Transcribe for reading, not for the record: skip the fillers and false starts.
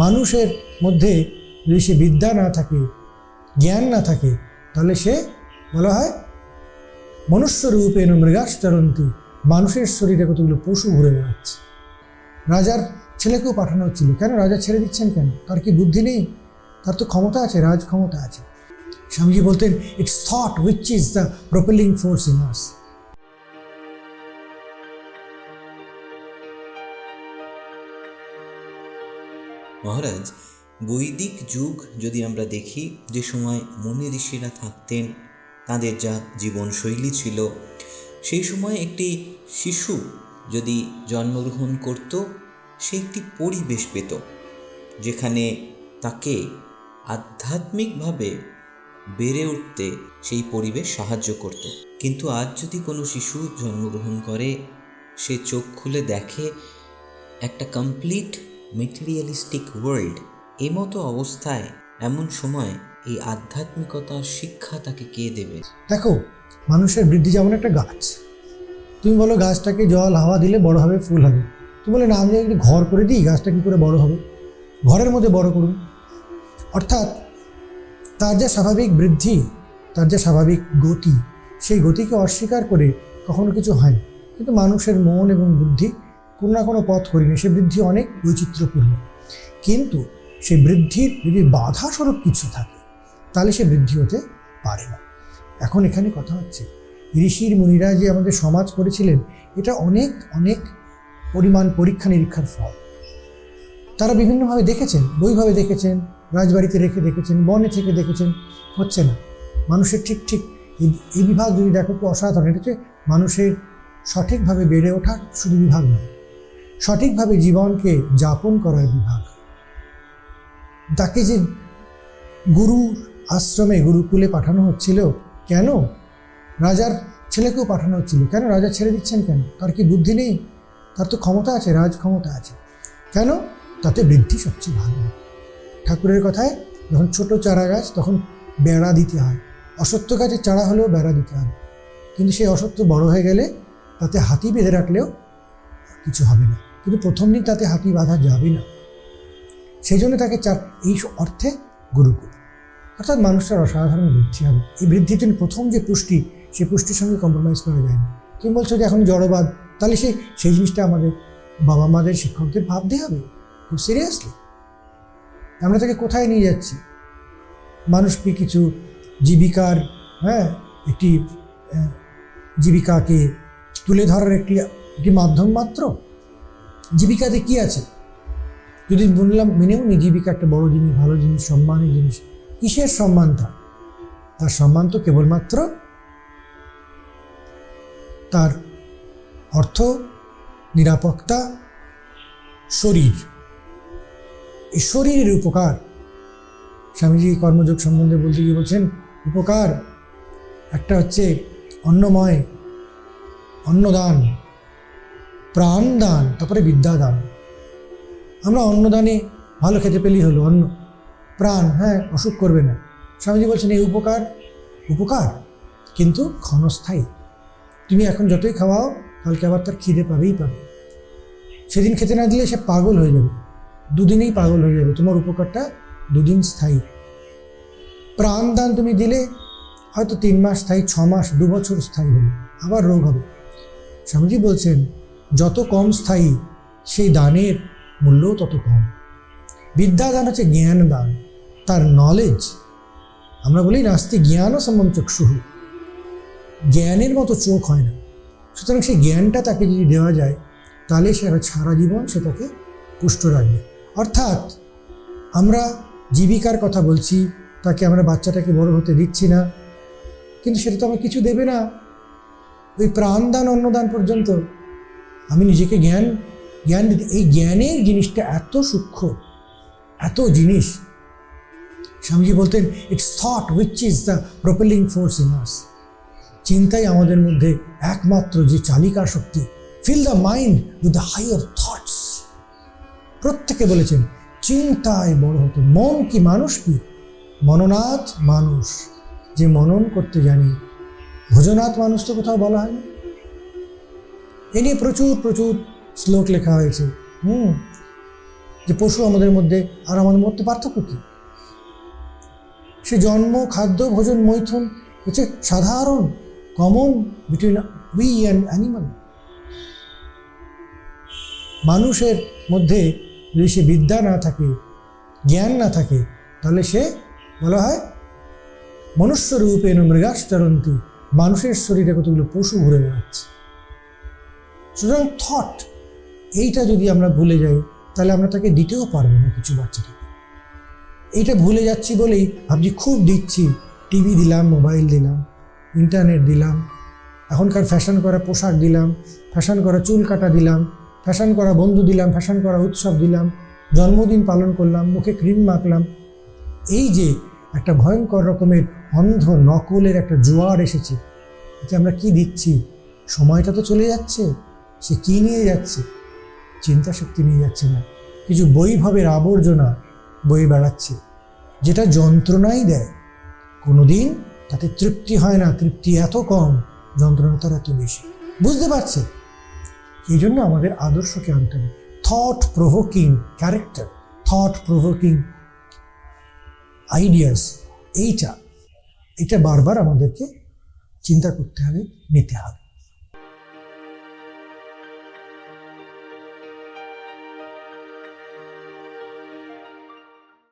মানুষের মধ্যে যদি সে বিদ্যা না থাকে, জ্ঞান না থাকে, তাহলে সে বলা হয় মনুষ্যরূপেণ মৃগাশ্চরন্তি, মানুষের শরীরে কতগুলো পশু ঘুরে বেড়াচ্ছে। রাজার ছেলেকেও পাঠানো হচ্ছিল, কেন রাজা ছেড়ে দিচ্ছেন কেন? তার কি বুদ্ধি নেই? তার তো ক্ষমতা আছে, রাজ ক্ষমতা আছে। স্বামীজি বলতেন, it's thought which is the propelling force in us. Maharaj, বৈদিক যুগ যদি আমরা দেখি, যে সময় মুনি ঋষিরা থাকতেন, তাদের যা জীবনশৈলী ছিল, সেই সময় একটি শিশু যদি জন্মগ্রহণ করত, সে একটি পরিবেশ পেত যেখানে তাকে আধ্যাত্মিকভাবে বেড়ে উঠতে সেই পরিবেশ সাহায্য করত। কিন্তু আজ যদি কোনো শিশু জন্মগ্রহণ করে, সে চোখ খুলে দেখে একটা কমপ্লিট মেটেরিয়ালিস্টিক ওয়ার্ল্ড। এমতো অবস্থায়, এমন সময় এই আধ্যাত্মিকতার শিক্ষা তাকে কে দেবে? দেখো, মানুষের বৃদ্ধি যেমন একটা গাছ। তুমি বলো গাছটাকে জল হাওয়া দিলে বড় হবে, ফুল হবে। তুমি বলে না, আমি একটু ঘর করে দিই, গাছটা কী করে বড় হবে? ঘরের মধ্যে বড় করুন। অর্থাৎ তার যে স্বাভাবিক বৃদ্ধি, তার যে স্বাভাবিক গতি, সেই গতিকে অস্বীকার করে কখনো কিছু হয় না। কিন্তু মানুষের মন এবং বুদ্ধি কোনো না কোনো পথ করিনি, সে বৃদ্ধি অনেক বৈচিত্র্যপূর্ণ। কিন্তু সেই বৃদ্ধির যদি বাধা স্বরূপ কিছু থাকে, তাহলে সে বৃদ্ধি হতে পারে না। এখন এখানে কথা হচ্ছে, ঋষির মুনিরা যে আমাদের সমাজ করেছিলেন, এটা অনেক অনেক পরিমাণ পরীক্ষা নিরীক্ষার ফল। তারা বিভিন্নভাবে দেখেছেন, বইভাবে দেখেছেন, রাজবাড়িতে রেখে দেখেছেন, বনে থেকে দেখেছেন, হচ্ছে না। মানুষের ঠিক এই বিভাগ যদি দেখো, তো অসাধারণ। এটা হচ্ছে মানুষের সঠিকভাবে বেড়ে ওঠা শুধু বিভাগ নয়, সঠিকভাবে জীবনকে যাপন করার বিভাগ। তাকে যে গুরুর আশ্রমে, গুরুকুলে পাঠানো হচ্ছিল, কেন? রাজার ছেলেকেও পাঠানো হচ্ছিল, কেন রাজা ছেড়ে দিচ্ছেন কেন? তার কি বুদ্ধি নেই? তার তো ক্ষমতা আছে, রাজ ক্ষমতা আছে। কেন? তাতে বৃদ্ধি সবচেয়ে ভালো। ঠাকুরের কথায়, যখন ছোট চারা গাছ, তখন বেড়া দিতে হয়। অসত্য গাছের চারা হলেও বেড়া দিতে হবে। কিন্তু সেই অসত্য বড় হয়ে গেলে তাতে হাতি বেঁধে রাখলেও কিছু হবে না। কিন্তু প্রথম দিন তাতে হাতি বাঁধা যাবে না। সেই জন্য তাকে এই অর্থে গুরুকুল, অর্থাৎ মানুষের অসাধারণ বৃদ্ধি হবে। এই বৃদ্ধির জন্য প্রথম যে পুষ্টি, সেই পুষ্টির সঙ্গে কম্প্রোমাইজ করা যায় না। তুমি বলছো যে এখন জড়বাদ, তাহলে সেই জিনিসটা আমাদের বাবা মাদের, শিক্ষকদের ভাবতে হবে খুব সিরিয়াসলি। আমরা তাকে কোথায় নিয়ে যাচ্ছি? মানুষকে কিছু জীবিকার, একটি জীবিকাকে তুলে ধরার একটি মাধ্যম মাত্র। জীবিকাতে কি আছে? যদি বললাম মেনেও জীবিকা একটা বড় জিনিস, ভালো জিনিস, সম্মানের জিনিস। কিসের সম্মান? তার সম্মান তো কেবলমাত্র তার অর্থ, নিরাপত্তা, শরীর। এই শরীরের উপকার। স্বামীজি কর্মযোগ সম্বন্ধে বলতে গিয়ে বলছেন, উপকার একটা হচ্ছে অন্নময়, অন্নদান, প্রাণদান, তারপরে বিদ্যাদান। আমরা অন্নদানে ভালো খেতে পেলেই হলো, অন্ন, প্রাণ, অসুখ করবে না। স্বামীজি বলছেন এই উপকার কিন্তু ক্ষণস্থায়ী। তুমি এখন যতই খাওয়াও, কালকে আবার তার খিদে পাবে। সেদিন খেতে না দিলে সে পাগল হয়ে যাবে, দুদিনেই পাগল হয়ে যাবে। তোমার উপকারটা দুদিন স্থায়ী। প্রাণদান তুমি দিলে হয়তো 3 মাস স্থায়ী, 6 মাস, 2 বছর স্থায়ী হলো, আবার রোগ হবে। স্বামীজি বলছেন যত কম স্থায়ী, সেই দানের মূল্যও তত কম। বিদ্যাদান হচ্ছে জ্ঞান দান, তার নলেজ। আমরা বলি নাস্তি জ্ঞানও সমম চক্ষুঃ, জ্ঞানের মতো চোখ হয় না। সুতরাং সেই জ্ঞানটা তাকে যদি দেওয়া যায়, তাহলে সে সারা জীবন সে তাকে পুষ্ট রাখবে। অর্থাৎ আমরা জীবিকার কথা বলছি, তাকে আমরা বাচ্চাটাকে বড় হতে দিচ্ছি না, কিন্তু সেটা তো আমার কিছু দেবে না। ওই প্রাণদান, অন্নদান পর্যন্ত আমি নিজেকে জ্ঞান দিতে, এই জ্ঞানের জিনিসটা এত সূক্ষ্ম, এত জিনিস। স্বামীজি বলতেন, it's thought which is the propelling force in আস। চিন্তাই আমাদের মধ্যে একমাত্র যে চালিকা শক্তি। Feel the mind with the hire thoughts. প্রত্যেকে বলেছেন চিন্তায় বড় হতে। মন কি, মানুষ কি? মননাথ মানুষ, যে মনন করতে জানি। ভোজনাথ মানুষ তো কোথাও বলা হয়নি। এ নিয়ে প্রচুর শ্লোক লেখা হয়েছে। যে পশু আমাদের মধ্যে আর আমাদের মধ্যে পার্থক্য কী? সে জন্ম, খাদ্য, ভোজন, মৈথুন হচ্ছে সাধারণ common between we and animal. মানুষের মধ্যে যদি সে বিদ্যা না থাকে, জ্ঞান না থাকে, তাহলে সে বলা হয় মনুষ্য রূপেণ মৃগাশ্চরন্তি, মানুষের শরীরে কতগুলো পশু ঘুরে বেড়াচ্ছে। সুতরাং থট এইটা যদি আমরা ভুলে যাই, তাহলে আমরা তাকে দিতেও পারবো না কিছু বাচ্চাটাকে। এইটা ভুলে যাচ্ছি বলেই ভাবছি খুব দিচ্ছি, টিভি দিলাম, মোবাইল দিলাম, ইন্টারনেট দিলাম, এখনকার ফ্যাশন করা পোশাক দিলাম, ফ্যাশন করা চুল কাটা দিলাম, ফ্যাশন করা বন্ধু দিলাম, ফ্যাশন করা উৎসব দিলাম, জন্মদিন পালন করলাম, মুখে ক্রিম মাখলাম। এই যে একটা ভয়ঙ্কর রকমের অন্ধ নকলের একটা জোয়ার এসেছে, এতে আমরা কি দিচ্ছি? সময়টা তো চলে যাচ্ছে, সে কি নিয়ে যাচ্ছে? চিন্তা শক্তি নিয়ে যাচ্ছে না, কিছু বৈভবের আবর্জনা বয়ে বেড়াচ্ছে, যেটা যন্ত্রণাই দেয়। কোনোদিন তাতে তৃপ্তি হয় না, তৃপ্তি এত কম, যন্ত্রণা তার এত বেশি। বুঝতে পারছে? এই জন্য আমাদের আদর্শকে আনতে হবে thought provoking character, thought provoking ideas. এটা বারবার আমাদেরকে চিন্তা করতে হবে, নিতে হবে।